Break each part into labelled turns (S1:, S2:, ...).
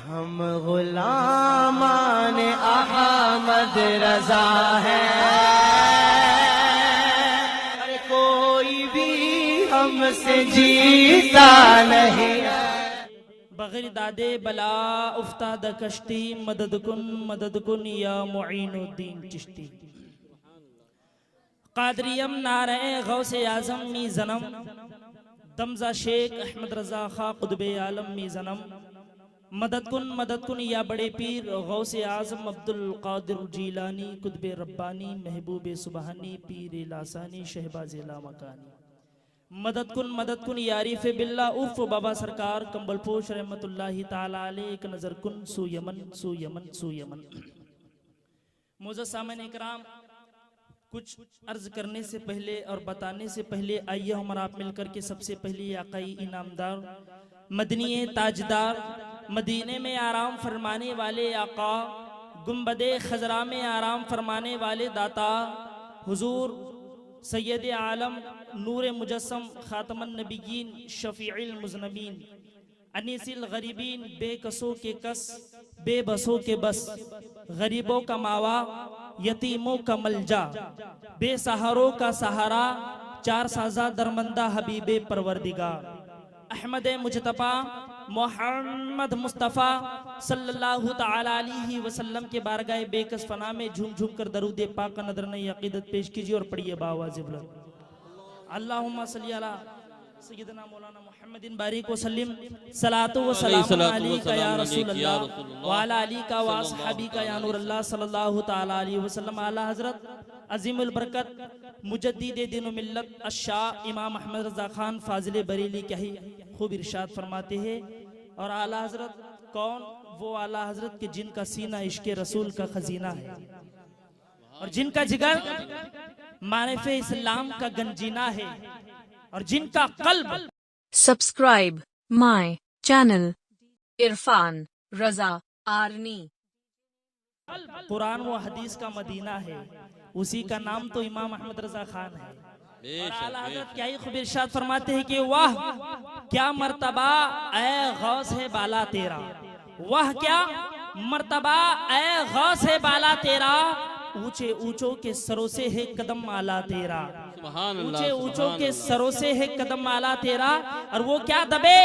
S1: हम गुलामान अहमद रजा है, अरे कोई भी हमसे जीता नहीं।
S2: बग़ैर दादे बला उफ्ताद कश्ती मदद कुन या मुईनुद्दीन चिश्ती। कादरियम नारे गौसे आज़म मी ज़नम दमजा शेख अहमद रज़ा खा कुतुबे आलम मी ज़नम मदद कुन या बड़े पीर गौसे आज़म अब्दुल कादिर जीलानी कुतुबे रब्बानी महबूब सुबहानी पीर लासानी शहबाज लामकानी। मदद कुन यारिफ बिल्ला उफ बाबा सरकार कंबलपोश रहमतुल्लाहि ताला अलैह। एक नज़र कुन सु यमन सु यमन सु यमन। मोअज़्ज़ज़ सामईन इकराम, कुछ अर्ज करने से पहले और बताने से पहले आइए हम और आप मिलकर के सबसे पहले आकाई इनामदार मदनी ताजदार मदीने में आराम फरमाने वाले आका, गुंबदे खजरा में आराम फरमाने वाले दाता हुजूर सैयद आलम नूर मुजस्सम खातमन नबीयीन शफीउल मुज़नबीन अनीसिल गरीबीन बेकसों के कस बेबसों के बस गरीबों का मावा यतीमों का मलजा बेसहारों का सहारा चार साजा दरमंदा हबीबे परवरदिगार अहमद मुजतबा मोहम्मद मुस्तफ़ा सल्लल्लाहु तआला अलैहि वसल्लम के बारगाह बेकस फना में झूम झूम कर दरूद पाक का नदर नई अकीदत पेश कीजिए और पढ़िए बावाज़ बुलंद। अल्लाहुम्मा सल्ली अला सय्यदना मौलाना मुहम्मदिन बारिक वसल्लिम सलातो व सलाम अलैका या रसूल अल्लाह व अला आलिका व अस्हाबिका या नूर अल्लाह सल्लल्लाहु तआला अलैहि वसल्लम। आला हजरत अजीमुल बरकत मुजद्दिद दीन व मिल्लत अश-शाह इमाम अहमद रज़ा खान फाजिल बरेली क्या ही खूब इरशाद फरमाते हैं। और आला हजरत कौन? वो आला हजरत के जिनका सीना इश्क़ रसूल का खजीना है और जिनका जिगर मारिफ़े इस्लाम का गंजीना है और जिनका कल्ब।
S3: Subscribe my channel Irfan Raza आर्नी।
S2: कुरान व हदीस का मदीना है, उसी का नाम तो इमाम अहमद रजा खान है। और आला हज़रत क्या ही खूब इरशाद फरमाते हैं कि वाह क्या मर्तबा ए गौस है बाला तेरा, वाह क्या मर्तबा ए गौस है बाला तेरा, ऊंचे ऊंचों के सरों से है कदम आला तेरा, ऊंचे ऊंचों के सरों से है कदम आला तेरा। और वो क्या दबे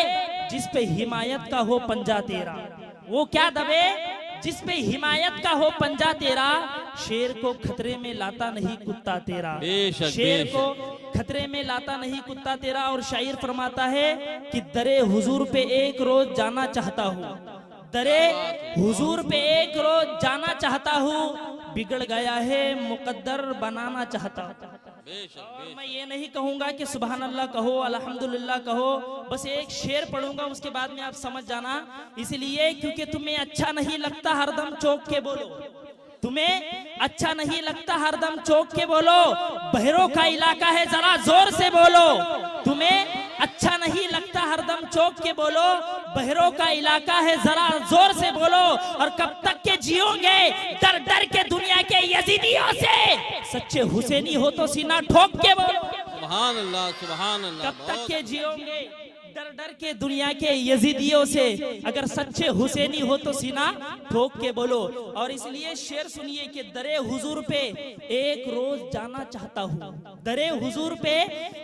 S2: जिस पे हिमायत का हो पंजा तेरा, वो क्या दबे जिस पे हिमायत का हो पंजा तेरा। शेर को खतरे में लाता नहीं कुत्ता तेरा, शेर को खतरे में लाता नहीं कुत्ता तेरा। और शायर फरमाता है कि दरे हुजूर पे एक रोज जाना चाहता हूँ, दरे हुजूर पे एक रोज जाना चाहता हूँ, बिगड़ गया है मुकद्दर बनाना चाहता हूँ। और मैं ये नहीं कहूंगा कि सुभान अल्लाह कहो अल्हम्दुलिल्लाह कहो, बस एक शेर पढ़ूंगा उसके बाद में आप समझ जाना। इसलिए क्योंकि तुम्हें अच्छा नहीं लगता हरदम चौक के बोलो, तुम्हें अच्छा नहीं लगता हरदम चौक के बोलो, बहरों का इलाका है जरा जोर से बोलो। तुम्हें अच्छा नहीं लगता हरदम चौक के बोलो, बहरों का इलाका है जरा जोर से बोलो। और कब तक के जियोगे डर डर के दुनिया के यजीदियों से, सच्चे हुसैनी हो तो सीना ठोक के बोलो।
S4: सुभान अल्लाह सुभान अल्लाह।
S2: कब तक के जियोगे डर डर के दुनिया के यजीदियों से, अगर सच्चे हुसैनी हो तो सीना ठोक के बोलो। और इसलिए शेर सुनिए कि दरे हुजूर पे एक रोज जाना चाहता हूँ, दरे हुजूर पे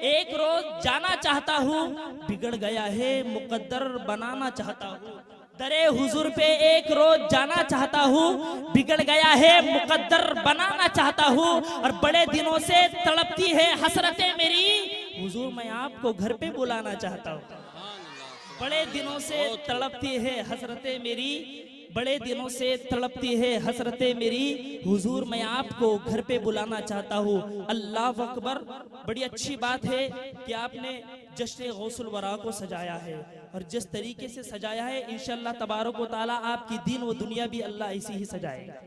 S2: एक रोज जाना चाहता हूँ, बिगड़ गया है मुकद्दर बनाना चाहता हूँ। दरे हुजूर पे एक रोज जाना चाहता हूँ, बिगड़ गया है मुकद्दर बनाना चाहता हूँ। और बड़े दिनों से तड़पती है हसरतें मेरी, हुजूर मैं आपको घर पे बुलाना चाहता हूँ। बड़े दिनों से तड़पती है हसरतें मेरी, बड़े दिनों से तड़पती है हसरतें मेरी, हुजूर मैं आपको घर पे बुलाना चाहता हूँ। अल्लाह अकबर। बड़ी अच्छी बात है कि आपने जश्न गौसुल वरा को सजाया है और जिस तरीके से सजाया है इंशाअल्लाह तबारक व तआला आपकी दीन व दुनिया भी अल्लाह ऐसी ही सजाएगा।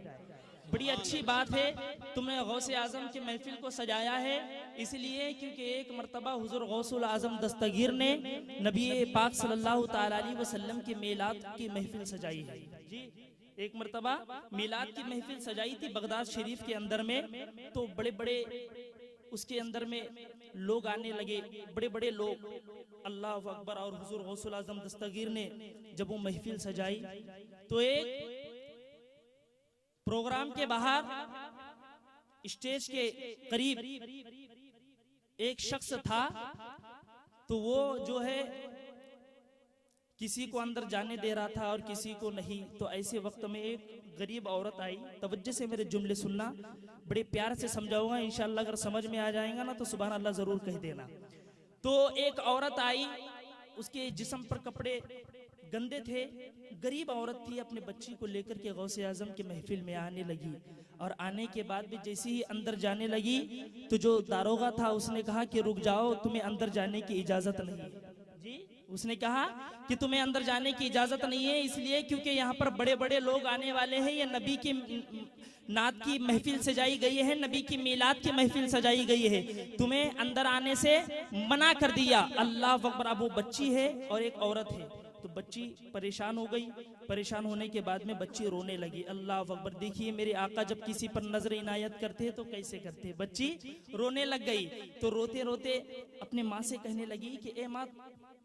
S2: बड़ी अच्छी बात है तुमने गौसे आजम की महफिल को सजाया है, इसलिए क्योंकि एक मर्तबा हुजूर गौसुल आजम दस्तगीर ने नबी पाक सल्लल्लाहु तआला अलैहि वसल्लम की मिलाद की महफिल सजाई है। जी एक मर्तबा मिलाद की महफिल सजाई थी बगदाद शरीफ के अंदर में, तो बड़े बड़े उसके अंदर में लोग आने लगे, बड़े बड़े लोग, अल्लाह अकबर। और हुजूर गौसुल आजम दस्तगीर ने जब वो महफिल सजाई तो एक प्रोग्राम के बाहर स्टेज के करीब एक शख्स था, तो वो जो है किसी को अंदर जाने दे रहा था और किसी को नहीं। तो ऐसे वक्त में एक गरीब औरत आई, तवज्जो से मेरे जुमले सुनना, बड़े प्यार से समझाऊंगा, इंशाअल्लाह अगर समझ में आ जाएगा ना तो सुभान अल्लाह जरूर कह देना। तो एक औरत आई, उसके जिस्म पर कपड़े गंदे थे, गरीब औरत थी, अपने बच्ची को लेकर के गौसे आजम के महफिल में आने लगी। और आने के बाद भी जैसे ही अंदर जाने लगी तो जो दारोगा था उसने कहा कि रुक जाओ, तुम्हें अंदर जाने की इजाजत नहीं है। जी, उसने कहा कि तुम्हें अंदर जाने की इजाजत नहीं है, इसलिए क्योंकि यहाँ पर बड़े बड़े लोग आने वाले हैं, ये नबी की नात की महफिल सजाई गई है, नबी की मीलाद की महफिल सजाई गई है, तुम्हें अंदर आने से मना कर दिया। अल्लाह अकबर। अब वो बच्ची है और एक औरत है, तो बच्ची परेशान हो गई। परेशान होने के बाद में बच्ची रोने लगी। अल्लाह अकबर। देखिए मेरे आका जब किसी पर नजर इनायत करते हैं तो कैसे करते हैं। बच्ची रोने लग गई, तो रोते रोते अपने माँ से कहने लगी कि ए माँ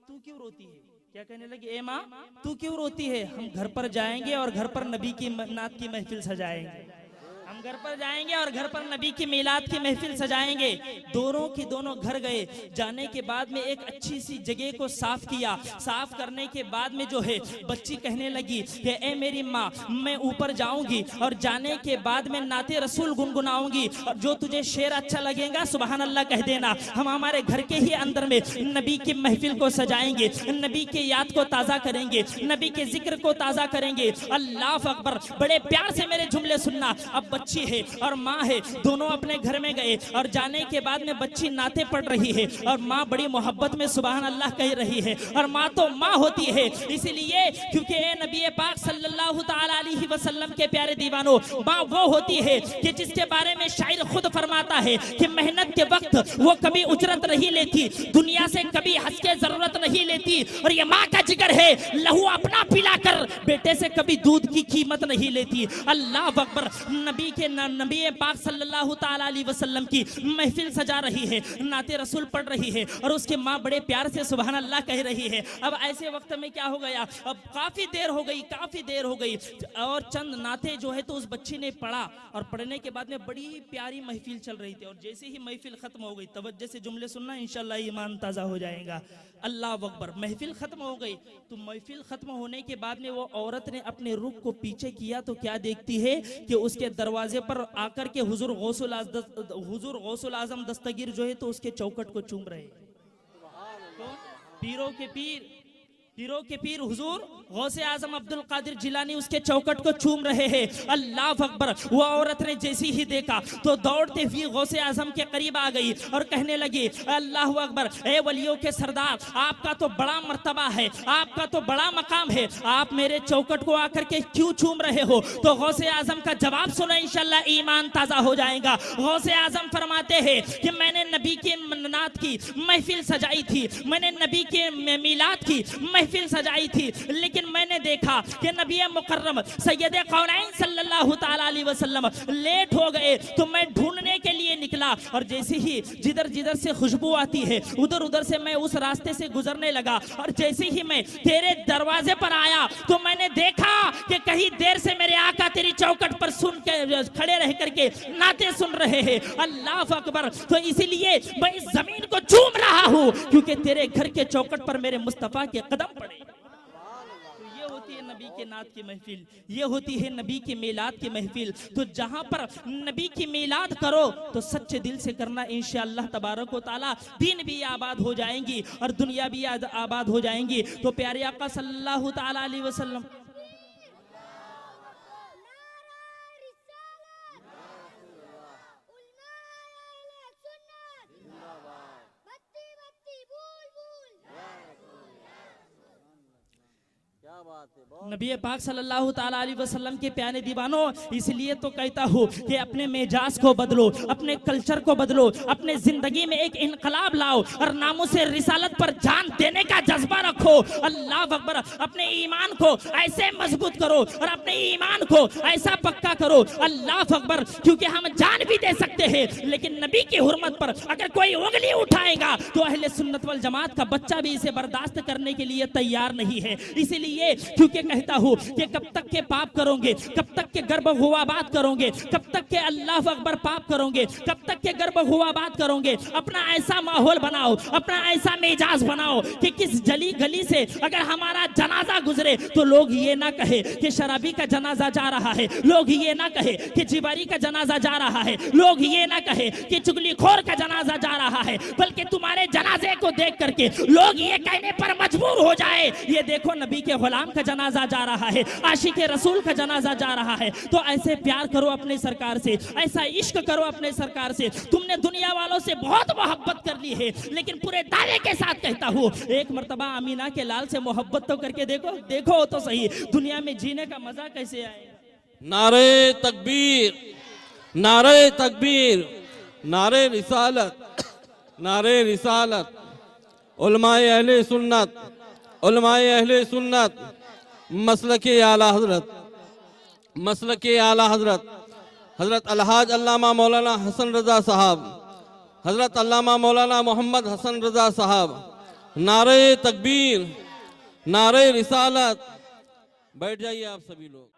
S2: तू क्यों रोती है। क्या कहने लगी, ए माँ तू क्यों रोती है, हम घर पर जाएंगे और घर पर नबी की नात की महफिल सजाएंगे, हम घर पर जाएंगे और घर पर नबी की मीलाद की महफिल सजाएंगे। दोनों की दोनों घर गए। जाने के बाद में एक अच्छी सी जगह को साफ किया। साफ करने के बाद में जो है बच्ची कहने लगी कि ए मेरी माँ, मैं ऊपर जाऊंगी और जाने के बाद में नाते रसूल गुनगुनाऊंगी, और जो तुझे शेर अच्छा लगेगा सुभान अल्लाह कह देना। हम हमारे घर के ही अंदर में नबी की महफिल को सजाएंगे, नबी के याद को ताजा करेंगे, नबी के जिक्र को ताजा करेंगे। अल्लाह अकबर। बड़े प्यार से मेरे जुमले सुनना। अब बच्ची है और माँ है, दोनों अपने घर में गए और जाने के बाद में बच्ची नाते पढ़ रही है और माँ बड़ी मोहब्बत में सुभान अल्लाह कह रही है। और माँ तो माँ होती है, इसलिए क्योंकि नबी पाक सल्लल्लाहु ताला अलैहि वसल्लम के प्यारे दीवानों, माँ वो होती है कि जिसके बारे में शायर खुद फरमाता है कि मेहनत के वक्त वो कभी उजरत नहीं लेती, दुनिया से कभी हंस के जरूरत नहीं लेती, और ये माँ का जिक्र है, लहू अपना पिलाकर बेटे से कभी दूध की कीमत नहीं लेती। अल्लाह अकबर। नबी पाक सल्लल्लाहु ताला अलैहि वसल्लम की महफिल सजा रही है, नाते रसूल पढ़ रही है और उसके माँ बड़े प्यार से सुभान अल्लाह कह रही है। अब ऐसे वक्त में क्या हो गया, अब काफी देर हो गई और चंद नाते जो है तो उस बच्ची ने पढ़ा, और पढ़ने के बाद में बड़ी प्यारी महफिल चल रही थी। और जैसे ही महफिल खत्म हो गई, तवज्जो से जुमले सुनना, इंशाअल्लाह ईमान ताजा हो जाएगा। अल्लाह अकबर। महफिल खत्म हो गई, तो महफिल खत्म होने के बाद में वो औरत ने अपने रुख को पीछे किया तो क्या देखती है कि उसके दरवाजे पर आकर के हुजूर गौसुल आजम दस्तगीर जो है तो उसके चौखट को चूम रहे। पीरों के पीर हुजूर गौसे आजम अब्दुल कादिर जिलानी उसके चौखट को चूम रहे हैं। अल्लाह अकबर। वो औरत ने जैसे ही देखा तो दौड़ते हुए गौसे आजम के करीब आ गई और कहने लगी, अल्लाह अकबर, ए वलियों के सरदार, आपका तो बड़ा मर्तबा है, आपका तो बड़ा मकाम है, आप मेरे चौखट को आकर के क्यों चूम रहे हो। तो गौसे आजम का जवाब सुनो, इंशाअल्लाह ईमान ताजा हो जाएगा। गौसे आजम फरमाते हैं कि मैंने नबी की नात की महफिल सजाई थी, मैंने नबी के मीलाद की महफिल सजाई थी, लेकिन मैंने देखा कि नबी मुकर्रम सैयद कौनैन सल्लल्लाहु ताला अलैहि वसल्लम लेट हो गए, तो मैं ढूंढने के लिए निकला, और जैसे ही जिधर से खुशबू आती है उधर से मैं उस रास्ते से गुजरने लगा, और जैसे ही मैं तेरे दरवाजे पर आया तो मैंने देखा कि कहीं देर से मेरे आका तेरी चौखट पर सुन के खड़े रह करके नाते सुन रहे हैं। अल्लाह अकबर। तो इसीलिए मैं इस जमीन को चूम रहा हूँ क्योंकि तेरे घर के चौखट पर मेरे मुस्तफा के कदम पड़े। तो ये होती है नबी के नात की महफिल, ये होती है नबी की मीलाद की महफिल। तो जहां पर नबी की मीलाद करो तो सच्चे दिल से करना, इंशाअल्लाह तबारक व तआला दीन भी आबाद हो जाएंगी और दुनिया भी आबाद हो जाएंगी। तो प्यारे आका सल्लल्लाहु ताला अलैहि वसल्लम नबी पाक सल्लल्लाहु ताला अलैहि वसल्लम के प्यारे दीवानों, इसलिए तो कहता हूँ कि अपने मिजाज को बदलो, अपने कल्चर को बदलो, अपने जिंदगी में एक इनकलाब लाओ और नामों से रिसालत पर जान देने का जज्बा रखो। अल्लाह अकबर। अपने ईमान को ऐसे मजबूत करो और अपने ईमान को ऐसा पक्का करो। अल्लाह अकबर। क्योंकि हम जान भी दे सकते हैं, लेकिन नबी की हुर्मत पर अगर कोई उंगली उठाएगा तो अहले सुन्नत वल जमात का बच्चा भी इसे बर्दाश्त करने के लिए तैयार नहीं है। इसीलिए क्योंकि कहता हूँ कि कब तक के पाप करोगे, कब तक के गर्भ हुआ बात करोगे, कब तक के अल्लाह अकबर पाप करोगे, कब तक के गर्भ हुआ बात करोगे। अपना ऐसा माहौल बनाओ, अपना ऐसा मिजाज बनाओ कि किस जली गली से अगर हमारा जनाजा गुजरे तो लोग ये ना कहे कि शराबी का जनाजा जा रहा है, लोग ये ना कहे कि जिबारी का जनाजा जा रहा है, लोग ये ना कहे कि चुगलीखोर का जनाजा जा रहा है, बल्कि तुम्हारे जनाजे को देख करके लोग ये कहने पर मजबूर हो जाए, ये देखो नबी के गुलाम का जनाजा जा रहा है, आशिक रसूल का जनाजा जा रहा है। तो ऐसे प्यार करो अपने सरकार से, ऐसा इश्क करो अपने सरकार से। तुमने दुनिया वालों से बहुत मोहब्बत कर ली है, लेकिन पूरे दावे के साथ कहता हूँ एक मर्तबा अमीना के लाल से मोहब्बत तो करके देखो, देखो तो सही दुनिया में जीने का मजा कैसे आए।
S4: नारे तकबीर, नारे तकबीर, नारे रिसालत, नारे रिसालत। उलमाए अहले सुन्नत, उलमाए अहले सुन्नत, मसलके आला हजरत, मसलके आला हजरत, हजरत अलहाज अल्लामा मौलाना हसन रजा साहब, हजरत अल्लामा मौलाना मोहम्मद हसन रजा साहब। नारे तकबीर, नारे रिसालत। बैठ जाइए आप सभी लोग।